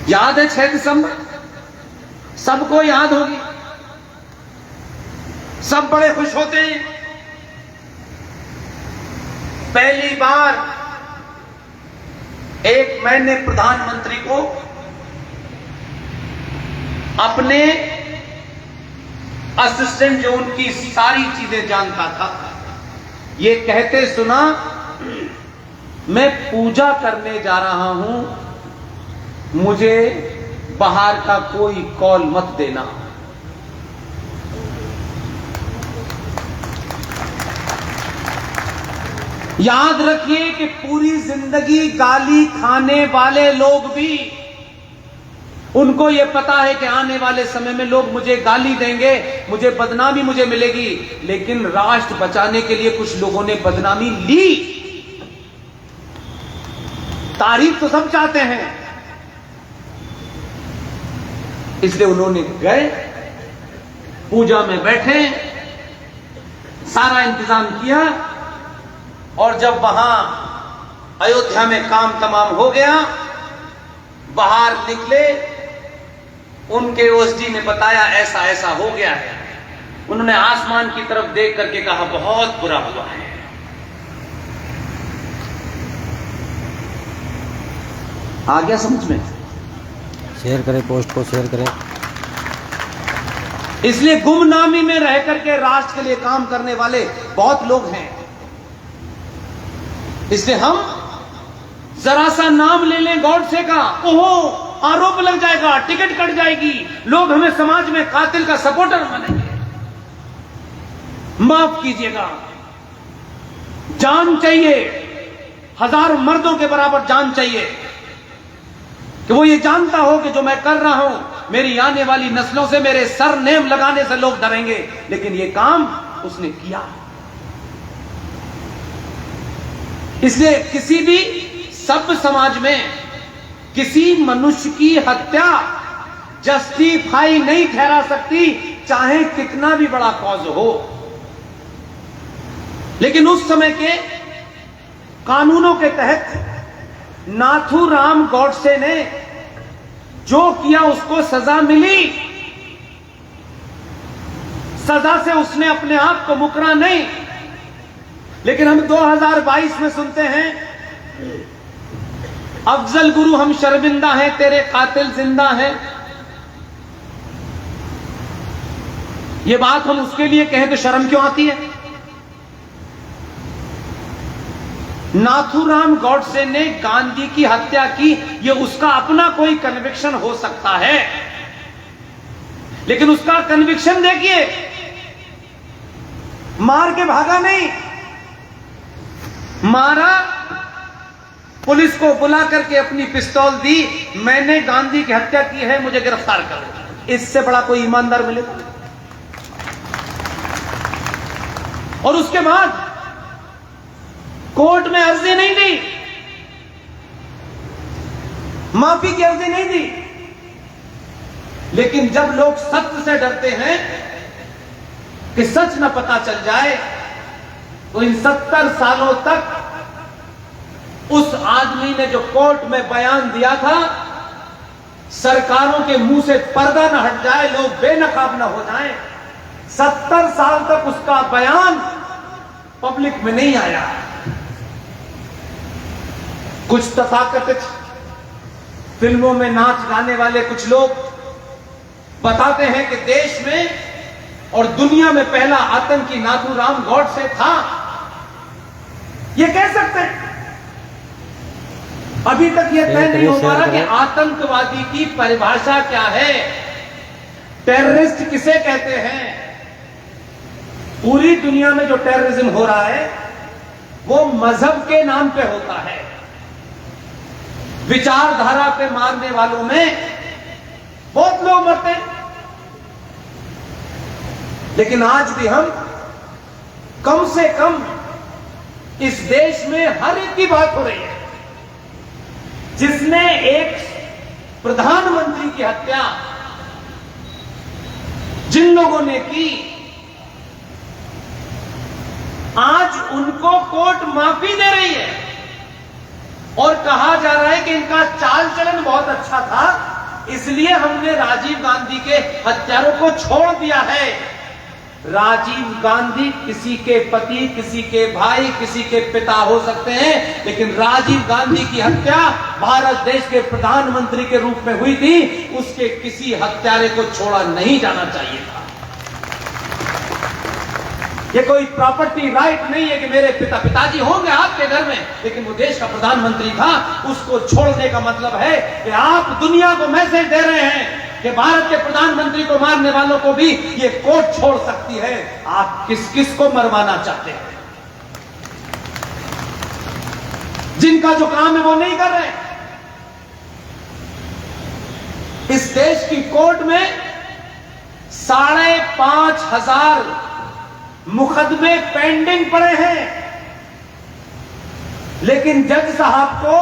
याद है 6 दिसंबर, सबको याद होगी, सब बड़े खुश होते हैं। पहली बार एक मैंने प्रधानमंत्री को अपने असिस्टेंट, जो उनकी सारी चीजें जानता था, ये कहते सुना, मैं पूजा करने जा रहा हूं, मुझे बाहर का कोई कॉल मत देना। याद रखिए कि पूरी जिंदगी गाली खाने वाले लोग भी, उनको यह पता है कि आने वाले समय में लोग मुझे गाली देंगे, मुझे बदनामी मुझे मिलेगी, लेकिन राष्ट्र बचाने के लिए कुछ लोगों ने बदनामी ली। तारीफ तो सब चाहते हैं, इसलिए उन्होंने गए, पूजा में बैठे, सारा इंतजाम किया, और जब वहां अयोध्या में काम तमाम हो गया, बाहर निकले, उनके ओएसडी ने बताया ऐसा ऐसा हो गया है। उन्होंने आसमान की तरफ देख करके कहा बहुत बुरा हुआ है। आ गया समझ में? शेयर करें, पोस्ट को शेयर करें। इसलिए गुमनामी में रह करके राष्ट्र के लिए काम करने वाले बहुत लोग हैं। इसलिए हम जरा सा नाम ले लें गॉडसे का, ओहो आरोप लग जाएगा, टिकट कट जाएगी, लोग हमें समाज में कातिल का सपोर्टर मानेंगे। माफ कीजिएगा, जान चाहिए, हजारों मर्दों के बराबर जान चाहिए, कि वो ये जानता हो कि जो मैं कर रहा हूं, मेरी आने वाली नस्लों से मेरे सरनेम लगाने से लोग डरेंगे, लेकिन ये काम उसने किया। इसलिए किसी भी सभ्य समाज में किसी मनुष्य की हत्या जस्टिफाई नहीं ठहरा सकती, चाहे कितना भी बड़ा कॉज हो। लेकिन उस समय के कानूनों के तहत नाथूराम गॉडसे ने जो किया उसको सजा मिली। सजा से उसने अपने आप को मुकरा नहीं। लेकिन हम 2022 में सुनते हैं, अफजल गुरु हम शर्मिंदा हैं, तेरे कातिल जिंदा हैं। ये बात हम उसके लिए कहें तो शर्म क्यों आती है? नाथूराम गॉडसे ने गांधी की हत्या की, ये उसका अपना कोई कन्विक्शन हो सकता है, लेकिन उसका कन्विक्शन देखिए, मार के भागा नहीं, मारा, पुलिस को बुला करके अपनी पिस्तौल दी, मैंने गांधी की हत्या की है, मुझे गिरफ्तार करो। इससे बड़ा कोई ईमानदार मिलेगा? और उसके बाद कोर्ट में अर्जी नहीं दी, माफी की अर्जी नहीं दी। लेकिन जब लोग सत्य से डरते हैं कि सच न पता चल जाए, तो इन 70 सालों तक उस आदमी ने जो कोर्ट में बयान दिया था, सरकारों के मुंह से पर्दा न हट जाए, लोग बेनकाब न हो जाएं, 70 साल तक उसका बयान पब्लिक में नहीं आया। कुछ तथाकथित फिल्मों में नाच गाने वाले कुछ लोग बताते हैं कि देश में और दुनिया में पहला आतंकी नाथूराम गॉडसे था। ये कह सकते हैं। अभी तक यह तय नहीं हो पा रहा कि आतंकवादी की परिभाषा क्या है, टेररिस्ट किसे कहते हैं। पूरी दुनिया में जो टेररिज्म हो रहा है वो मजहब के नाम पे होता है। विचारधारा पे मारने वालों में बहुत लोग मरते हैं, लेकिन आज भी हम कम से कम इस देश में हर एक की बात हो रही है जिसने एक प्रधानमंत्री की हत्या जिन लोगों ने की, आज उनको कोर्ट माफी दे रही है और कहा जा रहा है कि इनका चाल चलन बहुत अच्छा था, इसलिए हमने राजीव गांधी के हत्यारों को छोड़ दिया है। राजीव गांधी किसी के पति, किसी के भाई, किसी के पिता हो सकते हैं, लेकिन राजीव गांधी की हत्या भारत देश के प्रधानमंत्री के रूप में हुई थी। उसके किसी हत्यारे को छोड़ा नहीं जाना चाहिए था। ये कोई प्रॉपर्टी राइट नहीं है कि मेरे पिताजी होंगे आपके घर में, लेकिन वो देश का प्रधानमंत्री था। उसको छोड़ने का मतलब है कि आप दुनिया को मैसेज दे रहे हैं कि भारत के प्रधानमंत्री को मारने वालों को भी ये कोर्ट छोड़ सकती है। आप किस किस को मरवाना चाहते हैं? जिनका जो काम है वो नहीं कर रहे। इस देश की कोर्ट में 5,500 मुकदमे पेंडिंग पड़े हैं, लेकिन जज साहब को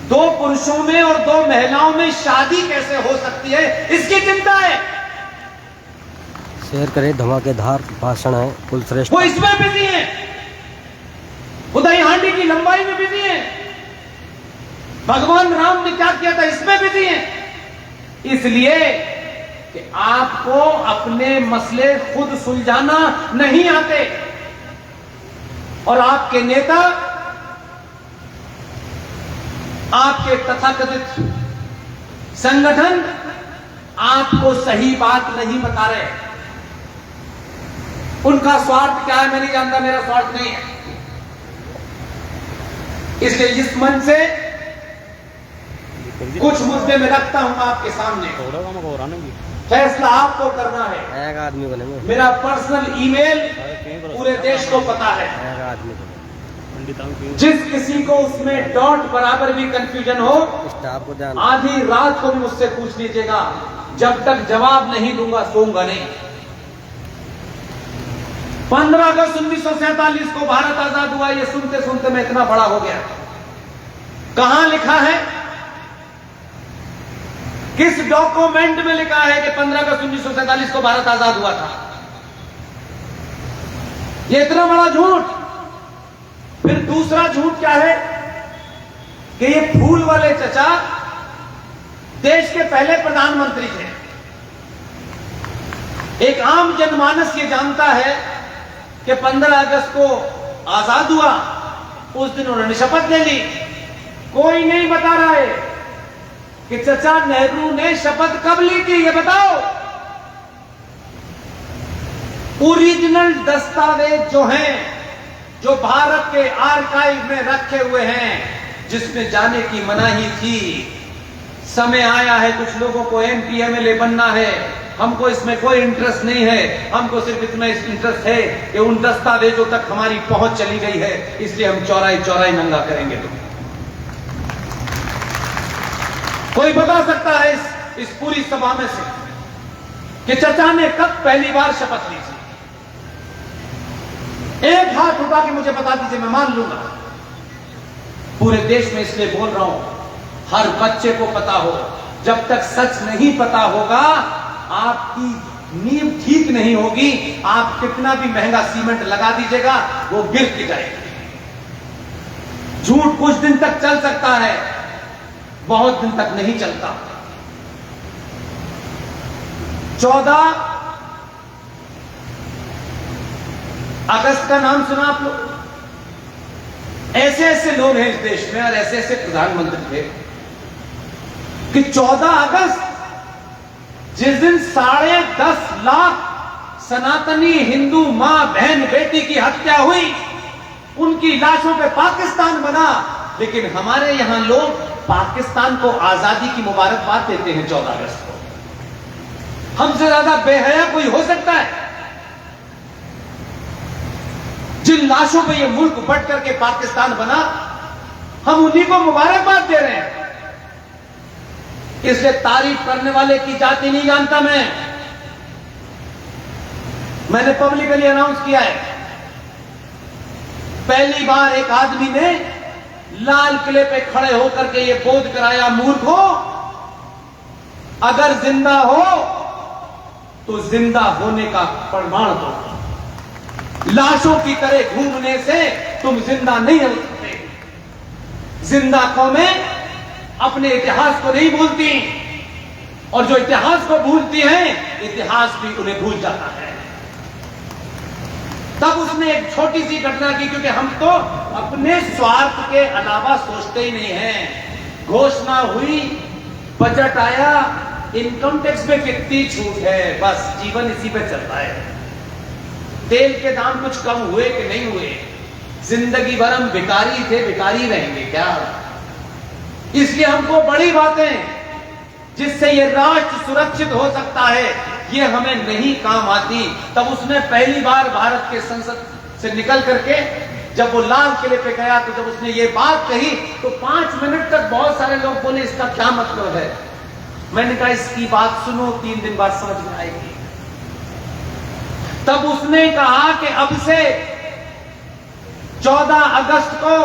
2 पुरुषों में और 2 महिलाओं में शादी कैसे हो सकती है, इसकी चिंता है। शेयर करें, धमाकेदार भाषण है कुलश्रेष्ठ। वो इसमें बिजी है, उदय हांडी की लंबाई में बिजी है। भगवान राम ने क्या किया था, इसमें बिजी है। इसलिए कि आपको अपने मसले खुद सुलझाना नहीं आते और आपके नेता, आपके तथाकथित संगठन आपको सही बात नहीं बता रहे। उनका स्वार्थ क्या है मैं नहीं जानता, मेरा स्वार्थ नहीं है। इसलिए इस मन से कुछ मुद्दे में रखता हूं आपके सामने। फैसला आपको करना है। एक आदमी को नहीं, मेरा पर्सनल ईमेल पूरे देश को पता है। एक आदमी को। जिस किसी को उसमें डॉट बराबर भी कंफ्यूजन हो, स्टाफ को जान, आधी रात को भी मुझसे पूछ लीजिएगा। जब तक जवाब नहीं दूंगा सोऊंगा नहीं। 15 अगस्त 1947 को भारत आजाद हुआ, ये सुनते सुनते मैं इतना बड़ा हो गया। कहां लिखा है, किस डॉक्यूमेंट में लिखा है कि 15 अगस्त 1947 को भारत आजाद हुआ था? ये इतना बड़ा झूठ। फिर दूसरा झूठ क्या है कि ये फूल वाले चचा देश के पहले प्रधानमंत्री थे। एक आम जनमानस ये जानता है कि 15 अगस्त को आजाद हुआ, उस दिन उन्होंने शपथ ले ली। कोई नहीं बता रहा है कि चचा नेहरू ने शपथ कब ली थी, ये बताओ। ओरिजिनल दस्तावेज जो हैं, जो भारत के आर्काइव में रखे हुए हैं, जिसमें जाने की मनाही थी। समय आया है, कुछ लोगों को एमपीएमएलए बनना है, हमको इसमें कोई इंटरेस्ट नहीं है। हमको सिर्फ इतना इंटरेस्ट है कि उन दस्तावेजों तक हमारी पहुंच चली गई है, इसलिए हम चौराहे चौराहे नंगा करेंगे। तो कोई बता सकता है इस पूरी सभा में से कि चचा ने कब पहली बार शपथ ली थी? एक हाथ उठा के मुझे बता दीजिए, मैं मान लूंगा। पूरे देश में इसलिए बोल रहा हूं, हर बच्चे को पता हो। जब तक सच नहीं पता होगा, आपकी नींव ठीक नहीं होगी। आप कितना भी महंगा सीमेंट लगा दीजिएगा, वो गिर के जाएगा। झूठ कुछ दिन तक चल सकता है, बहुत दिन तक नहीं चलता। 14 अगस्त का नाम सुना आप लोग? ऐसे ऐसे लोग हैं इस देश में और ऐसे ऐसे प्रधानमंत्री थे कि 14 अगस्त जिस दिन 10.5 लाख सनातनी हिंदू मां बहन बेटी की हत्या हुई, उनकी लाशों पे पाकिस्तान बना। लेकिन हमारे यहां लोग पाकिस्तान को आजादी की मुबारकबाद देते हैं 14 अगस्त को। हमसे ज्यादा बेहया कोई हो सकता है? जिन लाशों पे ये मुल्क बट करके पाकिस्तान बना, हम उन्हीं को मुबारकबाद दे रहे हैं। इसलिए तारीफ करने वाले की जाति नहीं जानता मैंने पब्लिकली अनाउंस किया है। पहली बार एक आदमी ने लाल किले पे खड़े होकर के ये बोध कराया, मूर्खो, अगर जिंदा हो तो जिंदा होने का प्रमाण दो। लाशों की तरह घूमने से तुम जिंदा नहीं हो सकते। जिंदा कौमें अपने इतिहास को नहीं भूलती, और जो इतिहास को भूलती हैं, इतिहास भी उन्हें भूल जाता है। तब उसने एक छोटी सी घटना की, क्योंकि हम तो अपने स्वार्थ के अलावा सोचते ही नहीं हैं। घोषणा हुई, बजट आया, इनकम टैक्स में कितनी छूट है, बस जीवन इसी पे चलता है। तेल के दाम कुछ कम हुए कि नहीं हुए, जिंदगी भर हम भिखारी थे, भिखारी रहेंगे क्या? इसलिए हमको बड़ी बातें जिससे ये राष्ट्र सुरक्षित हो सकता है, ये हमें नहीं काम आती। तब उसने पहली बार भारत के संसद से निकल करके जब वो लाल किले पे गया, तो जब उसने ये बात कही तो 5 मिनट तक बहुत सारे लोग बोले इसका क्या मतलब है। मैंने कहा इसकी बात सुनो, 3 दिन बाद समझ में आएगी। तब उसने कहा कि अब से 14 अगस्त को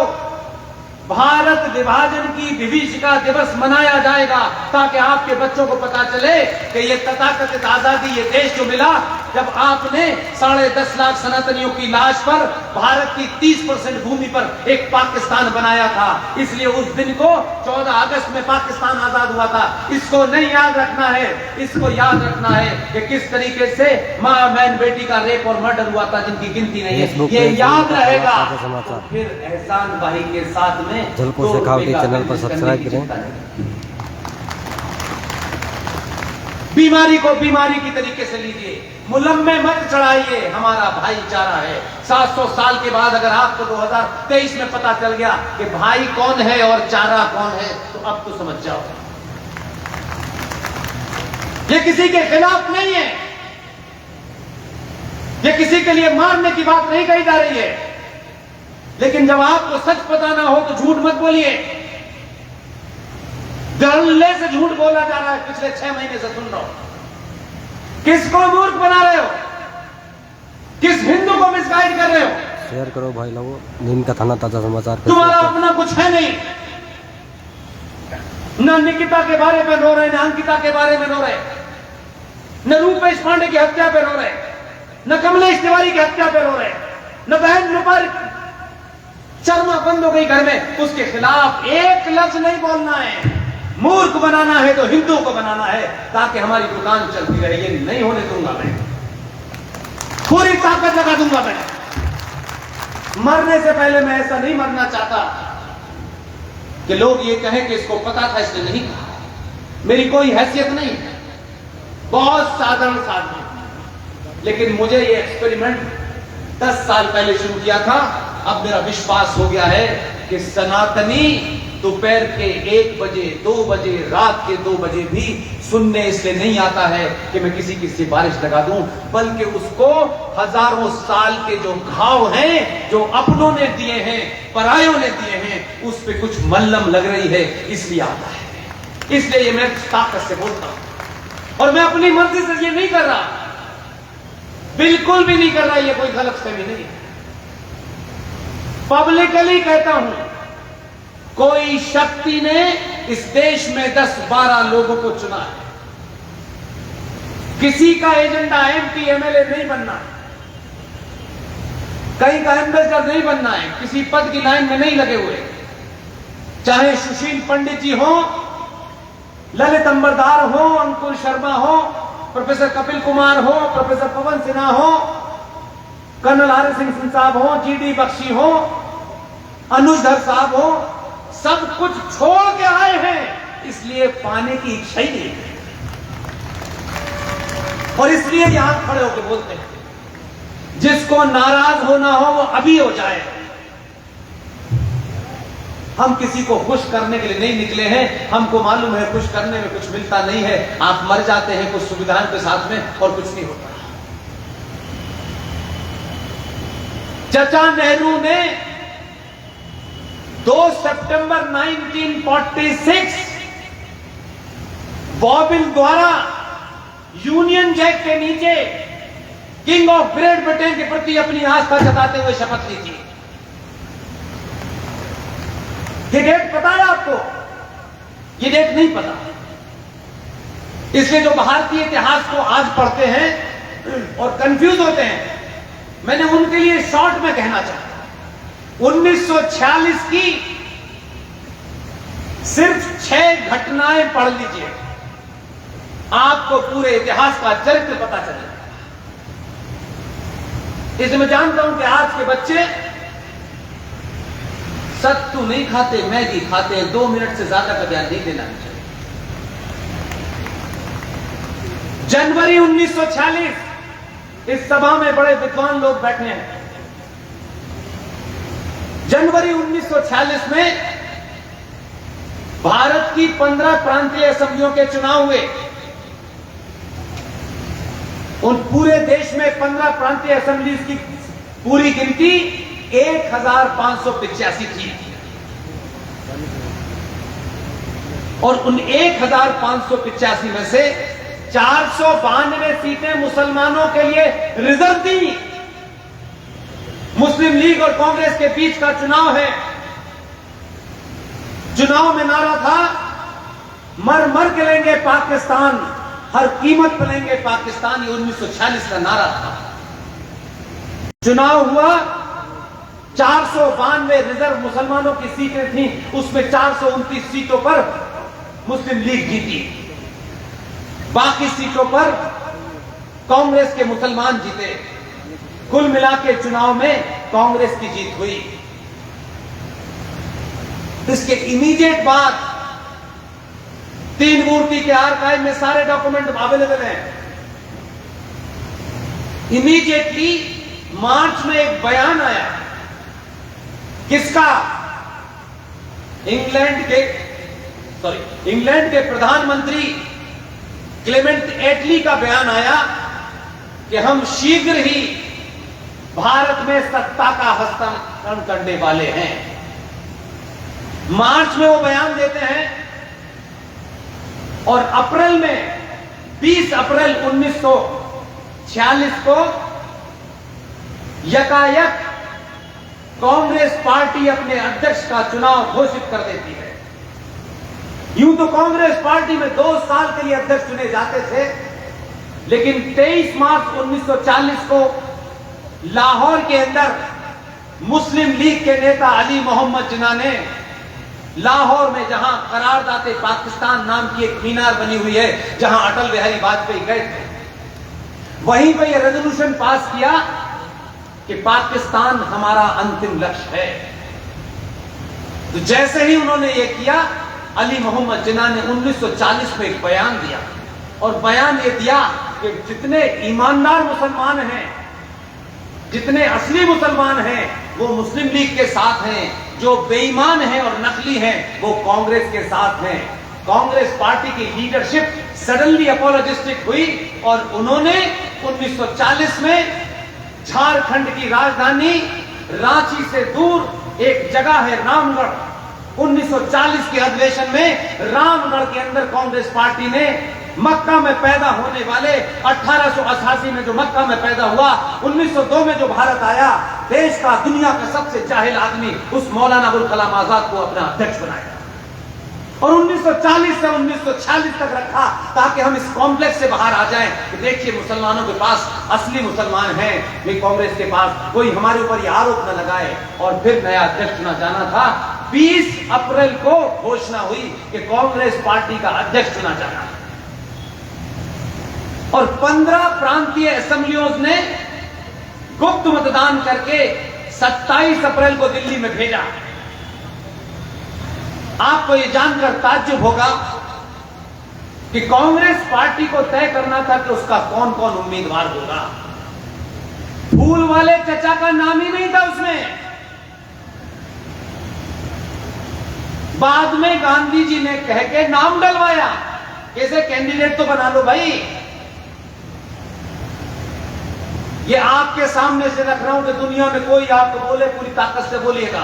भारत विभाजन की विभीषिका दिवस मनाया जाएगा, ताकि आपके बच्चों को पता चले कि ये तथाकथित आजादी, ये देश जो मिला जब आपने 10.5 लाख सनातनियों की लाश पर भारत की 30% भूमि पर एक पाकिस्तान बनाया था। इसलिए उस दिन को 14 अगस्त में पाकिस्तान आजाद हुआ था। इसको नहीं याद रखना है, इसको याद रखना है कि किस तरीके से मां बहन बेटी का रेप और मर्डर हुआ था, जिनकी गिनती नहीं है। ये याद रहेगा। तो फिर एहसान भाई के साथ में झलकों से खावटी चैनल पर सब्सक्राइब करें। बीमारी को बीमारी की तरीके से लीजिए, मुलम्मे मत चढ़ाइए, हमारा भाईचारा है। 700 साल के बाद अगर आपको 2023 में पता चल गया कि भाई कौन है और चारा कौन है, तो अब तो समझ जाओ। ये किसी के खिलाफ नहीं है, ये किसी के लिए मारने की बात नहीं कही जा रही है, लेकिन जब आपको सच पता ना हो तो झूठ मत बोलिए। डरने से झूठ बोला जा रहा है, पिछले 6 महीने से सुन रहा हूं। किसको मूर्ख बना रहे हो? किस हिंदू को मिसगाइड कर रहे हो? शेयर करो भाई लोगों, दिन का थाना ताजा समाचार। तुम्हारा अपना कुछ है नहीं, न निकिता के बारे में रो रहे, न अंकिता के बारे में रो रहे, न रूपेश पांडे की हत्या पे रो रहे, न कमलेश तिवारी की हत्या पे रो रहे, न बहन नुपुर शर्मा बंद हो गई घर में, उसके खिलाफ एक लफ्ज नहीं बोलना है। मूर्ख बनाना है तो हिंदू को बनाना है, ताकि हमारी दुकान चलती रहे। ये नहीं होने दूंगा मैं, पूरी ताकत लगा दूंगा मैं। मरने से पहले मैं ऐसा नहीं मरना चाहता कि लोग ये कहें कि इसको पता था इसने नहीं कहा। मेरी कोई हैसियत नहीं, बहुत साधारण आदमी, लेकिन मुझे ये एक्सपेरिमेंट 10 साल पहले शुरू किया था। अब मेरा विश्वास हो गया है कि सनातनी दोपहर के 1 बजे, 2 बजे, रात के 2 बजे भी सुनने इसलिए नहीं आता है कि मैं किसी की सिफारिश लगा दूं, बल्कि उसको हजारों साल के जो घाव हैं, जो अपनों ने दिए हैं, परायों ने दिए हैं, उस पे कुछ मल्लम लग रही है, इसलिए आता है। इसलिए ये मैं ताकत से बोलता हूं, और मैं अपनी मर्जी से ये नहीं कर रहा, बिल्कुल भी नहीं कर रहा। ये कोई गलतफहमी नहीं है, पब्लिकली कहता हूं, कोई शक्ति ने इस देश में 10-12 लोगों को चुना है। किसी का एजेंडा एमपी एमएलए नहीं बनना है, कहीं का एम्बेसडर नहीं बनना है, किसी पद की लाइन में नहीं लगे हुए। चाहे सुशील पंडित जी हो, ललित अंबरदार हो, अंकुर शर्मा हो, प्रोफेसर कपिल कुमार हो, प्रोफेसर पवन सिन्हा हो, कर्नल आर सिंह साहब हो, जीडी बख्शी हो, अनुज धर साहब हो, सब कुछ छोड़ के आए हैं, इसलिए पाने की इच्छा ही नहीं है, और इसलिए यहां खड़े होकर बोलते हैं। जिसको नाराज होना हो वो अभी हो जाए। हम किसी को खुश करने के लिए नहीं निकले हैं, हमको मालूम है खुश करने में कुछ मिलता नहीं है। आप मर जाते हैं कुछ सुविधाओं के साथ में, और कुछ नहीं होता। चाचा नेहरू ने 2 सितंबर 1946 बॉबिल द्वारा यूनियन जैक के नीचे किंग ऑफ ग्रेट ब्रिटेन के प्रति अपनी आस्था जताते हुए शपथ ली थी। ये डेट पता है आपको? ये डेट नहीं पता, इसलिए जो भारतीय इतिहास को आज पढ़ते हैं और कंफ्यूज होते हैं, मैंने उनके लिए शॉर्ट में कहना चाहता हूं। 1946 की सिर्फ 6 घटनाएं पढ़ लीजिए, आपको पूरे इतिहास का चरित्र पता चलेगा। इसलिए मैं जानता हूं कि आज के बच्चे सत्तू नहीं खाते, मैगी खाते हैं। 2 मिनट से ज्यादा का बयान नहीं देना चाहिए। जनवरी 1946, इस सभा में बड़े विद्वान लोग बैठे हैं। जनवरी 1946 में भारत की 15 प्रांतीय असेंबलियों के चुनाव हुए। उन पूरे देश में 15 प्रांतीय असेंबली की पूरी गिनती 1585 थी और उन 1585 में से 492 सीटें मुसलमानों के लिए रिजर्व थी। मुस्लिम लीग और कांग्रेस के बीच का चुनाव है। चुनाव में नारा था, मर मर के लेंगे पाकिस्तान, हर कीमत पर लेंगे पाकिस्तान। ये 1946 का नारा था। चुनाव हुआ, 492 रिजर्व मुसलमानों की सीटें थी, उसमें 429 सीटों पर मुस्लिम लीग जीती। बाकी सीटों पर कांग्रेस के मुसलमान जीते। कुल मिला के चुनाव में कांग्रेस की जीत हुई। इसके इमीडिएट बाद 3 मूर्ति के आर्काइव में सारे डॉक्यूमेंट अवेलेबल हैं। इमीडिएटली मार्च में एक बयान आया, किसका? इंग्लैंड के प्रधानमंत्री क्लेमेंट एटली का बयान आया कि हम शीघ्र ही भारत में सत्ता का हस्तांतरण करने वाले हैं। मार्च में वो बयान देते हैं और अप्रैल में 20 अप्रैल 1946 को यकायक कांग्रेस पार्टी अपने अध्यक्ष का चुनाव घोषित कर देती है। यूं तो कांग्रेस पार्टी में 2 साल के लिए अध्यक्ष चुने जाते थे, लेकिन 23 मार्च 1940 को लाहौर के अंदर मुस्लिम लीग के नेता अली मोहम्मद जिन्ना ने लाहौर में जहां करारदाते पाकिस्तान नाम की एक मीनार बनी हुई है, जहां अटल बिहारी वाजपेयी गए थे, वहीं पर यह रेजोल्यूशन पास किया कि पाकिस्तान हमारा अंतिम लक्ष्य है। तो जैसे ही उन्होंने यह किया, अली मोहम्मद जिन्ना ने 1940 में एक बयान दिया और बयान ये दिया कि जितने ईमानदार मुसलमान हैं, जितने असली मुसलमान हैं, वो मुस्लिम लीग के साथ हैं। जो बेईमान हैं और नकली हैं, वो कांग्रेस के साथ हैं। कांग्रेस पार्टी की लीडरशिप सडनली अपोलोजिस्टिक हुई और उन्होंने 1940 में झारखंड की राजधानी रांची से दूर एक जगह है रामगढ़, 1940 के अधिवेशन में रामगढ़ के अंदर कांग्रेस पार्टी ने मक्का में पैदा होने वाले 1888 में जो मक्का में पैदा हुआ, 1902 में जो भारत आया, देश का दुनिया का सबसे जाहिल आदमी उस मौलाना अबुल कलाम आजाद को अपना अध्यक्ष बनाया और 1940 से 1946 तक रखा ताकि हम इस कॉम्प्लेक्स से बाहर आ जाएं कि देखिए मुसलमानों के पास असली मुसलमान हैं, वे कांग्रेस के पास कोई हमारे ऊपर यह आरोप न लगाए। और फिर नया अध्यक्ष चुना जाना था। 20 अप्रैल को घोषणा हुई कि कांग्रेस पार्टी का अध्यक्ष चुना जाना है और 15 प्रांतीय असेंबलियों ने गुप्त मतदान करके 27 अप्रैल को दिल्ली में भेजा। आपको यह जानकर ताज्जुब होगा कि कांग्रेस पार्टी को तय करना था कि उसका कौन कौन उम्मीदवार होगा। फूल वाले चचा का नाम ही नहीं था उसमें। बाद में गांधी जी ने कह के नाम डलवाया, कैसे कैंडिडेट तो बना लो भाई। ये आपके सामने से रख रहा हूं कि दुनिया में कोई आपको बोले पूरी ताकत से बोलिएगा।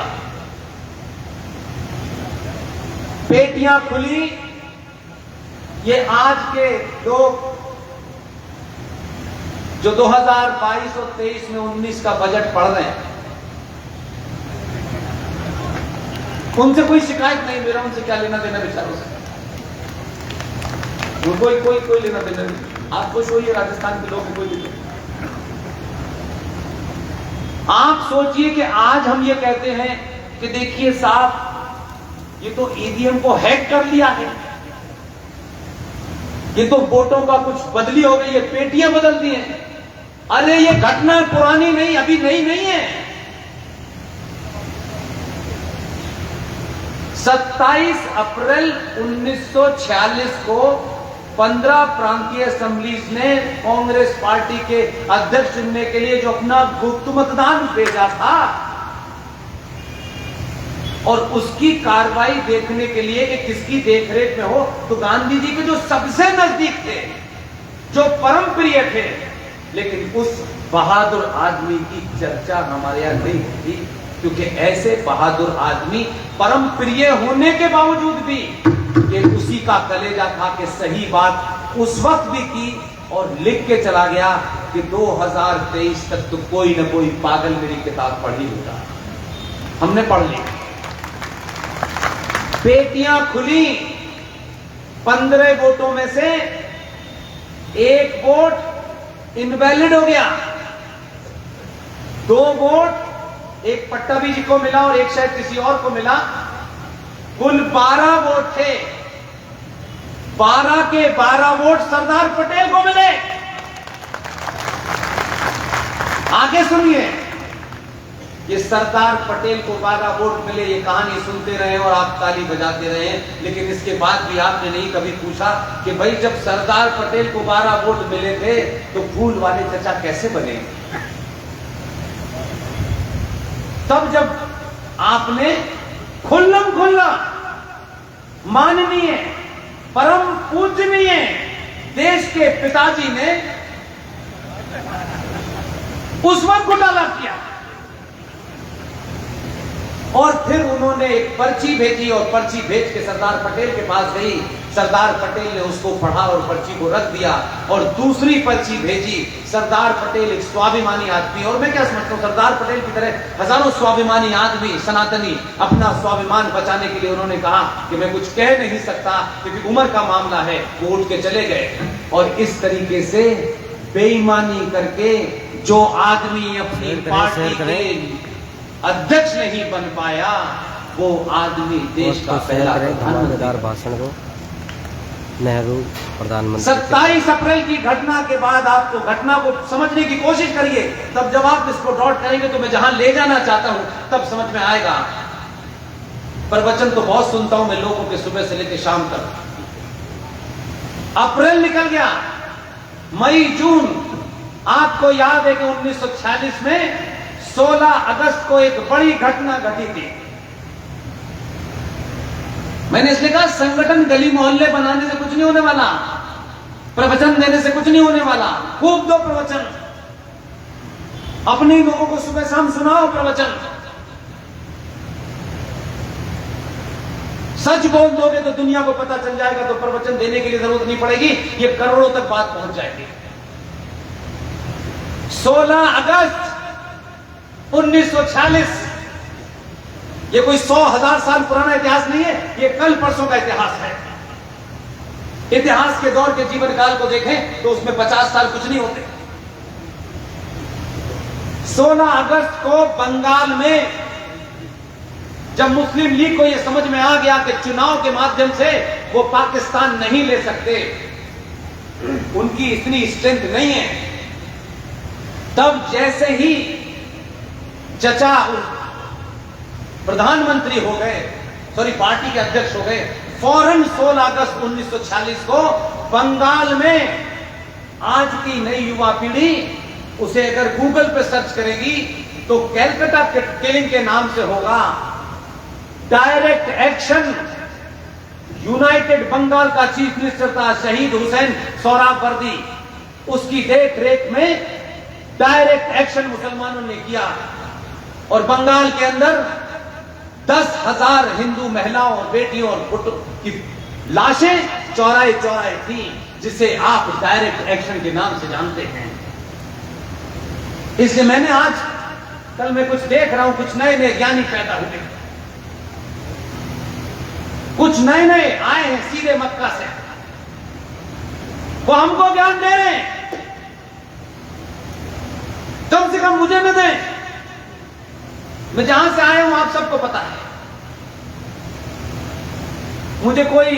पेटियां खुली, ये आज के लोग जो 2022 और 23 में 19 का बजट पढ़ रहे हैं, उनसे कोई शिकायत नहीं, मेरा उनसे क्या लेना देना बेचारों से, कोई लेना देना नहीं। आप खुश होइए, राजस्थान के लोग हैं, कोई दिक्कत। आप सोचिए कि आज हम ये कहते हैं कि देखिए साहब, ये तो ईवीएम को हैक कर लिया है, ये तो वोटों का कुछ बदली हो गई है, पेटियां बदल दी हैं। अरे ये घटना पुरानी नहीं, अभी नई नहीं है। 27 अप्रैल 1946 को 15 प्रांतीय असेंबलीज ने कांग्रेस पार्टी के अध्यक्ष चुनने के लिए जो अपना गुप्त मतदान भेजा था, और उसकी कार्रवाई देखने के लिए कि किसकी देखरेख में हो, तो गांधी जी के जो सबसे नजदीक थे, जो परम प्रिय थे, लेकिन उस बहादुर आदमी की चर्चा हमारे यहां नहीं होती, क्योंकि ऐसे बहादुर आदमी परम प्रिय होने के बावजूद भी ये उसी का कलेजा था कि सही बात उस वक्त भी की और लिख के चला गया कि 2023 तक तो कोई ना कोई पागल मेरी किताब पढ़ ही होगा। हमने पढ़ ली, पेटियां खुली, 15 वोटों में से एक वोट इनवैलिड हो गया, 2 वोट एक पट्टाभी जी को मिला और एक शायद किसी और को मिला। कुल 12 वोट थे, 12 के 12 वोट सरदार पटेल को मिले। आगे सुनिए, ये सरदार पटेल को 12 वोट मिले, ये कहानी सुनते रहे और आप ताली बजाते रहे, लेकिन इसके बाद भी आपने नहीं कभी पूछा कि भाई जब सरदार पटेल को 12 वोट मिले थे तो फूल वाले चचा कैसे बने? तब जब आपने खुल्लम खुल्ला माननीय परम पूजनीय देश के पिताजी ने उस वक्त घोटाला किया, और फिर उन्होंने एक पर्ची भेजी और पर्ची भेज के सरदार पटेल के पास गई। सरदार पटेल ने उसको पढ़ा और पर्ची को रख दिया, और दूसरी पर्ची भेजी। सरदार पटेल एक स्वाभिमानी आदमी, और मैं क्या समझता हूं, सरदार पटेल की तरह हजारों स्वाभिमानी आदमी, सनातनी, अपना स्वाभिमान बचाने के लिए उन्होंने कहा कि मैं कुछ कह नहीं सकता क्योंकि उम्र का मामला है, वो उठ के चले गए। और इस तरीके से बेईमानी करके जो आदमी अपनी पार्टी के अध्यक्ष नहीं बन पाया, वो आदमी देश का पहला धमाकेदार भाषण को नेहरू प्रधानमंत्री। 27 अप्रैल की घटना के बाद आपको घटना को समझने की कोशिश करिए, तब जब आप इसको डॉट करेंगे तो मैं जहां ले जाना चाहता हूं तब समझ में आएगा। प्रवचन तो बहुत सुनता हूं मैं लोगों के, सुबह से लेकर शाम तक। अप्रैल निकल गया, मई जून। आपको याद है कि 1946 में 16 अगस्त को एक बड़ी घटना घटी थी। मैंने इसलिए कहा संगठन गली मोहल्ले बनाने से कुछ नहीं होने वाला, प्रवचन देने से कुछ नहीं होने वाला। खूब दो प्रवचन, अपने लोगों को सुबह शाम सुनाओ प्रवचन। सच बोल दोगे तो दुनिया को पता चल जाएगा, तो प्रवचन देने के लिए जरूरत नहीं पड़ेगी, ये करोड़ों तक बात पहुंच जाएगी। 16 अगस्त 1946, ये कोई 100,000 साल पुराना इतिहास नहीं है, ये कल परसों का इतिहास है। इतिहास के दौर के जीवन काल को देखें तो उसमें 50 साल कुछ नहीं होते। 16 अगस्त को बंगाल में जब मुस्लिम लीग को यह समझ में आ गया कि चुनाव के माध्यम से वो पाकिस्तान नहीं ले सकते, उनकी इतनी स्ट्रेंथ नहीं है, तब जैसे ही चचा प्रधानमंत्री हो गए, पार्टी के अध्यक्ष हो गए, फौरन 16 अगस्त 1946 को बंगाल में आज की नई युवा पीढ़ी उसे अगर गूगल पे सर्च करेगी तो कैलकाटा किलिंग के नाम से होगा। डायरेक्ट एक्शन, यूनाइटेड बंगाल का चीफ मिनिस्टर था शहीद हुसैन सोहरावर्दी, उसकी देख रेख में डायरेक्ट एक्शन मुसलमानों ने किया, और बंगाल के अंदर 10,000 हिंदू महिलाओं और बेटियों और पुत्रों की लाशें चौराहे चौराहे थी, जिसे आप डायरेक्ट एक्शन के नाम से जानते हैं। इसलिए मैंने आज कल मैं कुछ देख रहा हूं, कुछ नए नए ज्ञानी पैदा हुए, कुछ नए नए आए हैं सीधे मक्का से, वो हमको ज्ञान दे रहे हैं, कम से कम मुझे न दें। मैं जहां से आया हूं आप सबको पता है, मुझे कोई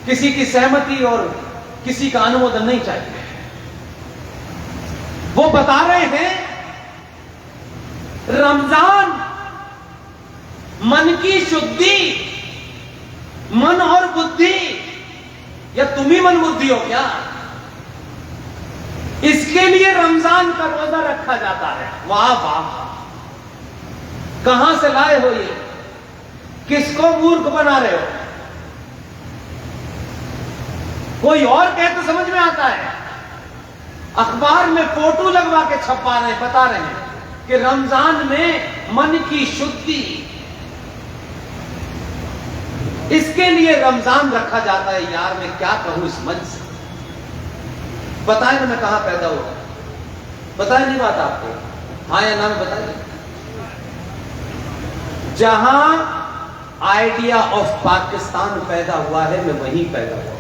किसी की सहमति और किसी का अनुमोदन नहीं चाहिए। वो बता रहे हैं रमजान मन की शुद्धि, मन और बुद्धि, या तुम ही मन बुद्धि हो क्या? इसके लिए रमजान का रोजा रखा जाता है। वाह वाह, कहां से लाए हो ये? किसको मूर्ख बना रहे हो? कोई और कहे तो समझ में आता है। अखबार में फोटो लगवा के छपा रहे हैं, बता रहे हैं कि रमजान में मन की शुद्धि, इसके लिए रमजान रखा जाता है। यार मैं क्या कहूं इस मन से? पता है ना मैं कहां पैदा हुआ? पता है नहीं बात आपको? हाँ या ना में बताइए। जहां आइडिया ऑफ पाकिस्तान पैदा हुआ है, मैं वहीं पैदा हुआ।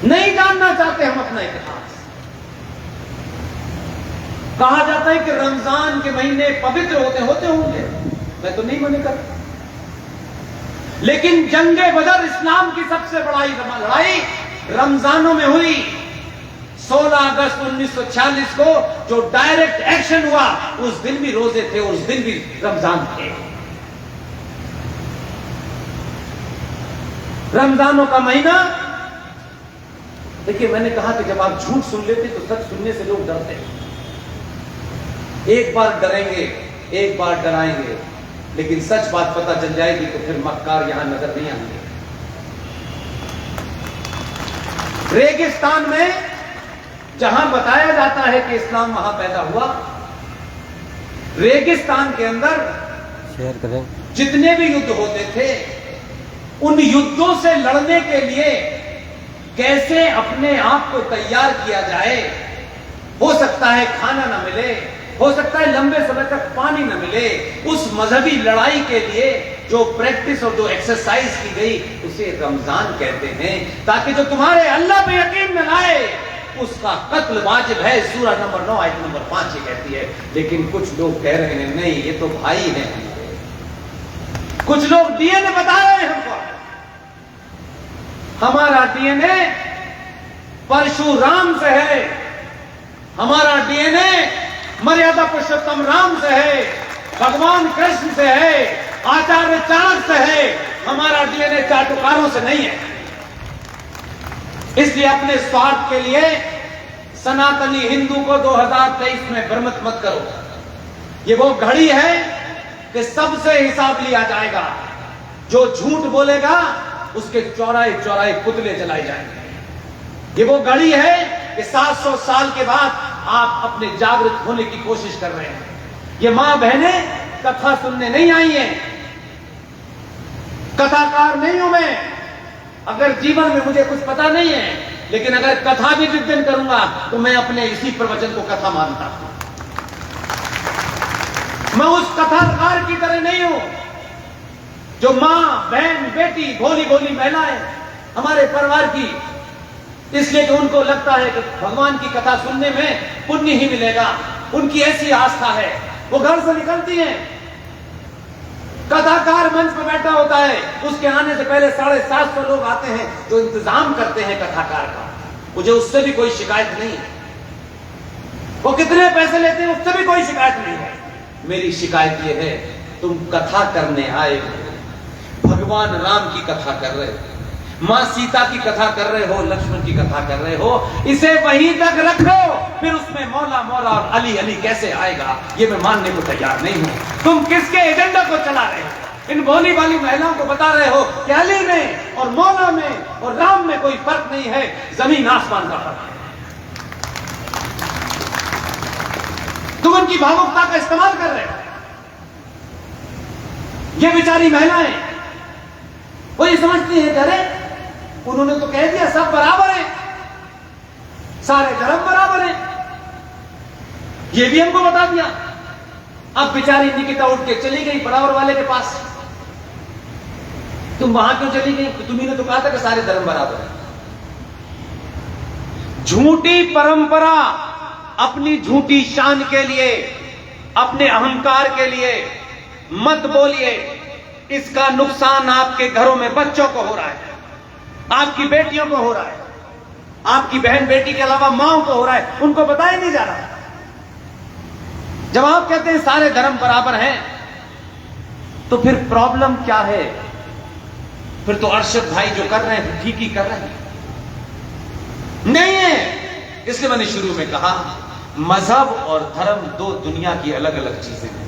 नहीं जानना चाहते हम अपना इतिहास। कहा जाता है कि रमजान के महीने पवित्र होते होंगे, मैं तो नहीं मना करता, लेकिन जंगे बदर इस्लाम की सबसे बड़ी लड़ाई रमजानों में हुई। 16 अगस्त 1946 को जो डायरेक्ट एक्शन हुआ, उस दिन भी रोजे थे, उस दिन भी रमजान थे। रमजानों का महीना, देखिए मैंने कहा कि जब आप झूठ सुन लेते तो सच सुनने से लोग डरते हैं। एक बार डरेंगे, एक बार डराएंगे, लेकिन सच बात पता चल जाएगी तो फिर मक्कार यहां नजर नहीं आएंगे। रेगिस्तान में जहां बताया जाता है कि इस्लाम वहां पैदा हुआ, रेगिस्तान के अंदर शेयर करें जितने भी युद्ध होते थे, उन युद्धों से लड़ने के लिए कैसे अपने आप को तैयार किया जाए। हो सकता है खाना ना मिले, हो सकता है लंबे समय तक पानी न मिले। उस मजहबी लड़ाई के लिए जो प्रैक्टिस और जो एक्सरसाइज की गई, उसे रमजान कहते हैं, ताकि जो तुम्हारे अल्लाह पे यकीन न लाए उसका कत्ल वाजिब है। सूरह नंबर 9 आयत नंबर 5 ये कहती है। लेकिन कुछ लोग कह रहे हैं नहीं, ये तो भाई हैं। कुछ लोग डीएनए बता रहे हैं हमको, हमारा डीएनए परशुराम से है, हमारा डीएनए मर्यादा पुरुषोत्तम राम से है, भगवान कृष्ण से है, आचार्य चाणक्य से है। हमारा डीएनए चाटुकारों से नहीं है। इसलिए अपने स्वार्थ के लिए सनातनी हिंदू को 2023 में भ्रमित मत करो। ये वो घड़ी है कि सबसे हिसाब लिया जाएगा। जो झूठ बोलेगा उसके चौराहे चौराहे पुतले जलाए जाएंगे। ये वो घड़ी है कि 700 साल के बाद आप अपने जागृत होने की कोशिश कर रहे हैं। ये मां बहनें कथा सुनने नहीं आई हैं, कथाकार नहीं हूं मैं। अगर जीवन में मुझे कुछ पता नहीं है, लेकिन अगर कथा भी जिस दिन करूंगा तो मैं अपने इसी प्रवचन को कथा मानता हूं। मैं उस कथाकार की तरह नहीं हूं जो मां, बहन, बेटी, भोली भोली महिलाएं हमारे परिवार की, इसलिए कि उनको लगता है कि भगवान की कथा सुनने में पुण्य ही मिलेगा। उनकी ऐसी आस्था है, वो घर से निकलती हैं, कथाकार मंच पर बैठा होता है, उसके आने से पहले 750 लोग आते हैं जो इंतजाम करते हैं कथाकार का। मुझे उससे भी कोई शिकायत नहीं है, वो कितने पैसे लेते हैं उससे भी कोई शिकायत नहीं है। मेरी शिकायत यह है, तुम कथा करने आए हो, भगवान राम की कथा कर रहे हो, मां सीता की कथा कर रहे हो, लक्ष्मण की कथा कर रहे हो, इसे वहीं तक रखो। फिर उसमें मौला मौला और अली अली कैसे आएगा, ये मैं मानने को तैयार नहीं हूं। तुम किसके एजेंडा को चला रहे हो? इन भोली वाली महिलाओं को बता रहे हो कि अली में और मौला में और राम में कोई फर्क नहीं है, जमीन आसमान का फर्क है। तुम उनकी भावुकता का इस्तेमाल कर रहे हो। ये बेचारी महिलाएं वो ये समझती है, अरे उन्होंने तो कह दिया सब बराबर है, सारे धर्म बराबर है, ये भी हमको बता दिया। अब बेचारी निकिता उठ के चली गई बराबर वाले के पास। तुम वहां क्यों चली गई? तुम्ही ने तो कहा था कि सारे धर्म बराबर है। झूठी परंपरा अपनी झूठी शान के लिए, अपने अहंकार के लिए मत बोलिए। इसका नुकसान आपके घरों में बच्चों को हो रहा है, आपकी बेटियों को हो रहा है, आपकी बहन बेटी के अलावा माओ को हो रहा है, उनको बताया नहीं जा रहा। जब आप कहते हैं सारे धर्म बराबर हैं, तो फिर प्रॉब्लम क्या है? फिर तो अरशद भाई जो कर रहे हैं ठीक ही कर रहे हैं, नहीं है। इसलिए मैंने शुरू में कहा, मजहब और धर्म दो दुनिया की अलग अलग चीजें हैं।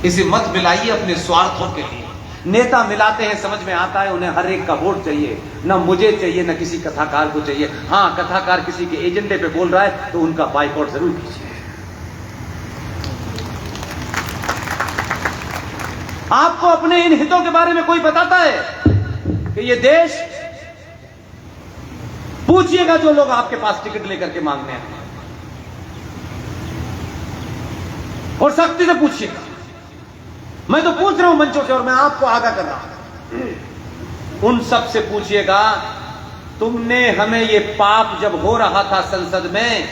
इसे मत मिलाइए अपने स्वार्थों के लिए। नेता मिलाते हैं, समझ में आता है, उन्हें हर एक का वोट चाहिए, ना मुझे चाहिए ना किसी कथाकार को चाहिए। हां, कथाकार किसी के एजेंडे पे बोल रहा है तो उनका बाइकआउट जरूर कीजिए। आपको अपने इन हितों के बारे में कोई बताता है कि ये देश, पूछिएगा जो लोग आपके पास टिकट लेकर के मांगने हैं, और सख्ती से पूछिएगा। मैं तो पूछ रहा हूं मंचों से, और मैं आपको आगाह कर रहा हूं, उन सब से पूछिएगा, तुमने हमें ये पाप जब हो रहा था संसद में,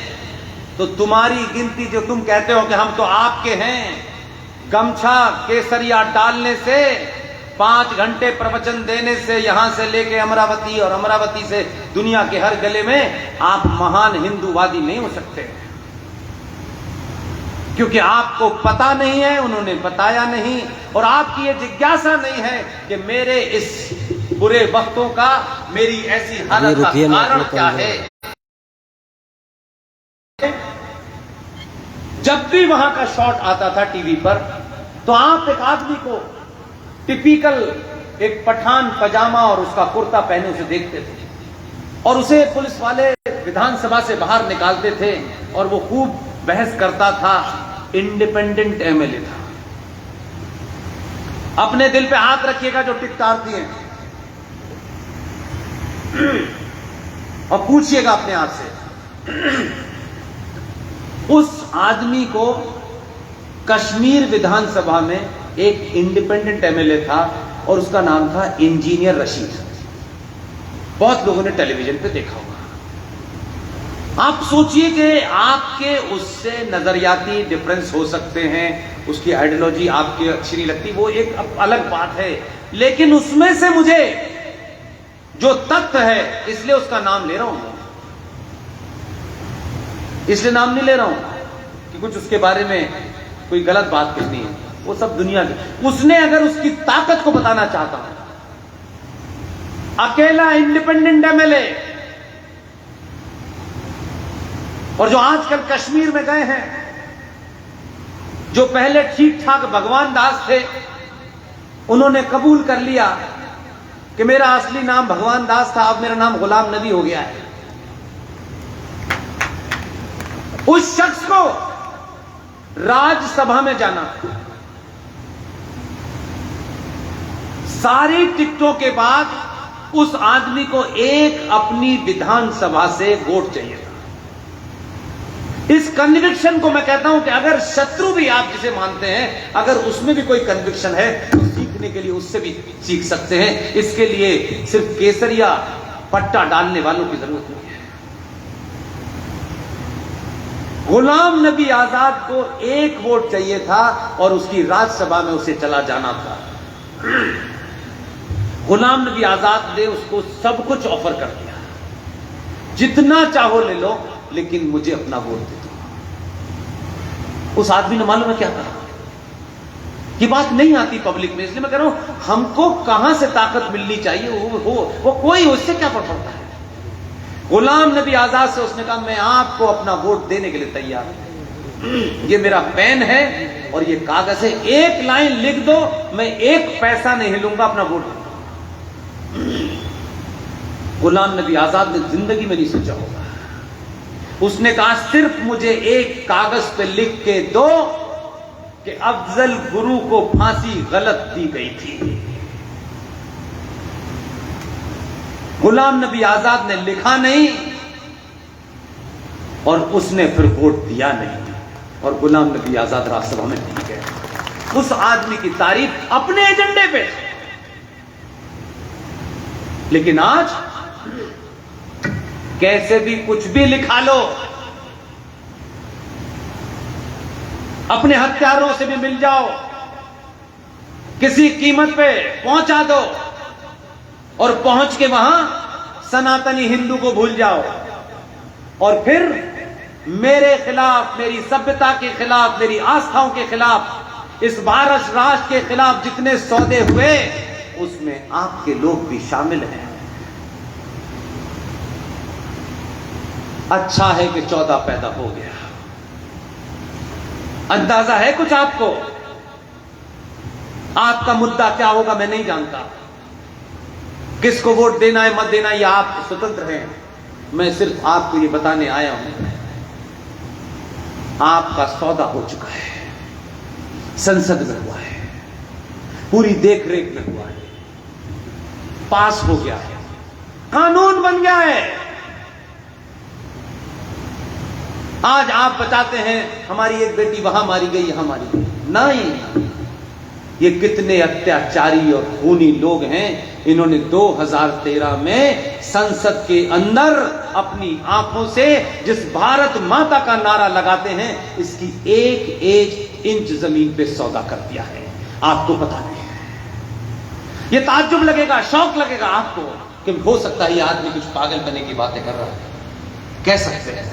तो तुम्हारी गिनती जो तुम कहते हो कि हम तो आपके हैं, गमछा केसरिया डालने से, 5 घंटे प्रवचन देने से, यहां से लेके अमरावती और अमरावती से दुनिया के हर गले में, आप महान हिंदूवादी नहीं हो सकते, क्योंकि आपको पता नहीं है, उन्होंने बताया नहीं, और आपकी ये जिज्ञासा नहीं है कि मेरे इस बुरे वक्तों का, मेरी ऐसी हालत का कारण क्या है। जब भी वहां का शॉट आता था टीवी पर, तो आप एक आदमी को टिपिकल एक पठान पजामा और उसका कुर्ता पहने उसे देखते थे, और उसे पुलिस वाले विधानसभा से बाहर निकालते थे, और वो खूब बहस करता था। इंडिपेंडेंट एमएलए था। अपने दिल पे हाथ रखिएगा जो टिकटारती हैं, और पूछिएगा अपने आप से, उस आदमी को कश्मीर विधानसभा में एक इंडिपेंडेंट एमएलए था, और उसका नाम था इंजीनियर रशीद। बहुत लोगों ने टेलीविजन पे देखा होगा। आप सोचिए कि आपके उससे नजरियाती डिफरेंस हो सकते हैं, उसकी आइडियोलॉजी आपकी अच्छी नहीं लगती, वो एक अलग बात है, लेकिन उसमें से मुझे जो तथ्य है, इसलिए उसका नाम ले रहा हूं, इसलिए नाम नहीं ले रहा हूं कि कुछ उसके बारे में कोई गलत बात कहनी है, वो सब दुनिया की। उसने अगर उसकी ताकत को बताना चाहता हूं, अकेला इंडिपेंडेंट एमएलए, और जो आजकल कश्मीर में गए हैं, जो पहले ठीक ठाक भगवान दास थे, उन्होंने कबूल कर लिया कि मेरा असली नाम भगवान दास था, अब मेरा नाम गुलाम नबी हो गया है। उस शख्स को राज्यसभा में जाना, सारी टिकटों के बाद उस आदमी को एक अपनी विधानसभा से वोट चाहिए था। इस कन्विक्शन को मैं कहता हूं कि अगर शत्रु भी आप जिसे मानते हैं, अगर उसमें भी कोई कन्विक्शन है, तो सीखने के लिए उससे भी सीख सकते हैं। इसके लिए सिर्फ केसरिया पट्टा डालने वालों की जरूरत नहीं है। गुलाम नबी आजाद को एक वोट चाहिए था, और उसकी राज्यसभा में उसे चला जाना था। गुलाम नबी आजाद ने उसको सब कुछ ऑफर कर दिया, जितना चाहो ले लो, लेकिन मुझे अपना वोट दे दो। उस आदमी ने मालूम है क्या कहा? ये बात नहीं आती पब्लिक में, इसलिए मैं कह रहा हूं, हमको कहां से ताकत मिलनी चाहिए, वो कोई, उससे क्या फर्क पड़ता है। गुलाम नबी आजाद से उसने कहा, मैं आपको अपना वोट देने के लिए तैयार हूं, ये मेरा पेन है और ये कागज है, एक लाइन लिख दो, मैं एक पैसा नहीं लूंगा, अपना वोट दूंगा। गुलाम नबी आजाद ने जिंदगी में नहीं सोचा होगा। उसने कहा, सिर्फ मुझे एक कागज पे लिख के दो कि अफजल गुरु को फांसी गलत दी गई थी। गुलाम नबी आजाद ने लिखा नहीं, और उसने फिर वोट दिया नहीं, और गुलाम नबी आजाद राज्यसभा में नहीं गए। उस आदमी की तारीफ अपने एजेंडे पे, लेकिन आज कैसे भी कुछ भी लिखा लो, अपने हत्यारों से भी मिल जाओ, किसी कीमत पे पहुंचा दो और पहुंच के वहां सनातनी हिंदू को भूल जाओ, और फिर मेरे खिलाफ, मेरी सभ्यता के खिलाफ, मेरी आस्थाओं के खिलाफ, इस भारत राष्ट्र के खिलाफ जितने सौदे हुए उसमें आपके लोग भी शामिल हैं। अच्छा है कि 14 पैदा हो गया। अंदाजा है कुछ आपको? आपका मुद्दा क्या होगा मैं नहीं जानता, किसको वोट देना है मत देना ये आप स्वतंत्र हैं। मैं सिर्फ आपको ये बताने आया हूं, आपका सौदा हो चुका है, संसद में हुआ है, पूरी देख रेख में हुआ है, पास हो गया है, कानून बन गया है। आज आप बताते हैं हमारी एक बेटी वहां मारी गई, यहां मारी गई, नहीं, ये कितने अत्याचारी और खूनी लोग हैं। इन्होंने 2013 में संसद के अंदर अपनी आंखों से जिस भारत माता का नारा लगाते हैं इसकी एक इंच जमीन पे सौदा कर दिया है। आपको पता नहीं है, ये ताज्जुब लगेगा, शौक लगेगा आपको कि हो सकता है ये आदमी कुछ पागल बनने की बातें कर रहा है, कह सकते हैं,